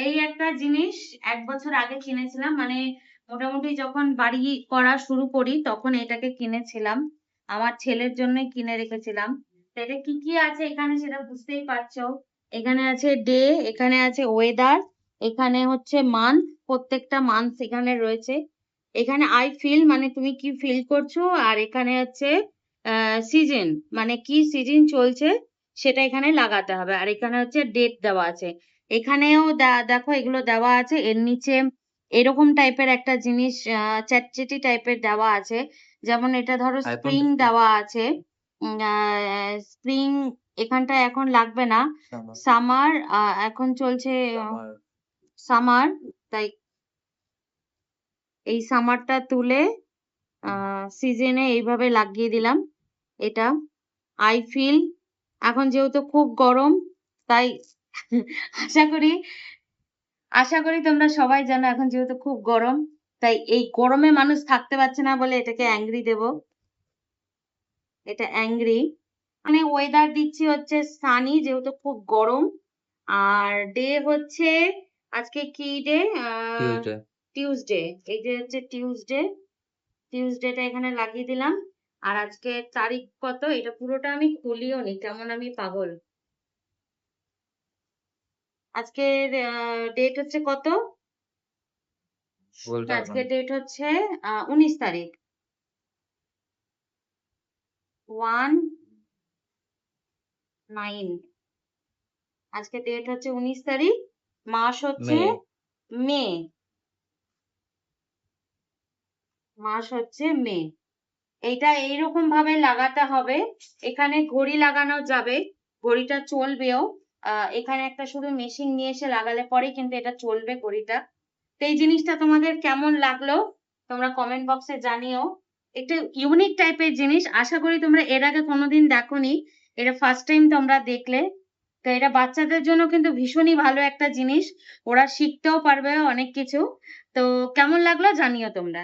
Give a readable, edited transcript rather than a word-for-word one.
এই একটা জিনিস ১ বছর আগে কিনেছিলাম। মানে মোটামুটি যখন বাড়ি করা শুরু করি তখন এটাকে কিনেছিলাম। আমার ছেলের জন্যই কিনে রেখেছিলাম। তো এটা কি আছে এখানে সেটা বুঝতেই পারছো। এখানে আছে ডে, এখানে আছে ওয়েদার, এখানে হচ্ছে মান্থ, প্রত্যেকটা মান্থ এখানে রয়েছে। এখানে আই ফিল মানে তুমি কি ফিল করছো, আর এখানে হচ্ছে সিজন মানে কি সিজন চলছে সেটা এখানে লাগাতে হবে। আর এখানে হচ্ছে ডেট দেওয়া আছে। এখানেও দেখো এগুলো দেওয়া আছে। এর নিচে এরকম টাইপের একটা জিনিস চ্যাটচ্যাটি টাইপের দেওয়া আছে। যেমন এটা ধরো আইফোন স্প্রিং দেওয়া আছে। স্প্রিং এখানটায় এখন লাগবে না। সামার এখন চলছে আমার সামার, তাই এই সামারটা তুলে সিজনে এইভাবে লাগিয়ে দিলাম। এটা আই ফিল এখন যেহেতু খুব গরম, তাই আশা করি আশা করি তোমরা সবাই জানো এখন যেহেতু খুব গরম, তাই এই গরমে মানুষ থাকতে পারছে না বলে এটাকে অ্যাংরি দেব। এটা অ্যাংরি মানে ওয়েদার দিচ্ছি হচ্ছে সানি যেহেতু খুব গরম। আর ডে হচ্ছে আজকে কি ডে? টিউজডে। টিউসডে। এই যে হচ্ছে টিউসডে, টিউসডেটা এখানে লাগিয়ে দিলাম। আর আজকে তারিখ কত এটা পুরোটা আমি খুলিও নি, কেমন আমি পাগল। আজকের ডেট হচ্ছে কত? বলতে পারবো আজকে না। ডেট হচ্ছে 19 তারিখ। 19 আজকে ডেট হচ্ছে 19 তারিখ। মাস হচ্ছে মে। মে। মাস হচ্ছে মে। এইটা এইরকম ভাবে লাগাতে হবে। এখানে ঘড়ি লাগানো যাবে, ঘড়িটা চলবেও। এখানে একটা শুধু মেশিন নিয়ে এসে লাগালে পরেই কিন্তু এটা চলবে ঘড়িটা। তো এই জিনিসটা তোমাদের কেমন লাগলো তোমরা কমেন্ট বক্সে জানিও। একটু ইউনিক টাইপের জিনিস, আশা করি তোমরা এর আগে কোনোদিন দেখোনি, এটা ফার্স্ট টাইম তোমরা দেখলে। তো এটা বাচ্চাদের জন্য কিন্তু ভীষণই ভালো একটা জিনিস, ওরা শিখতেও পারবে অনেক কিছু। তো কেমন লাগলো জানিও তোমরা।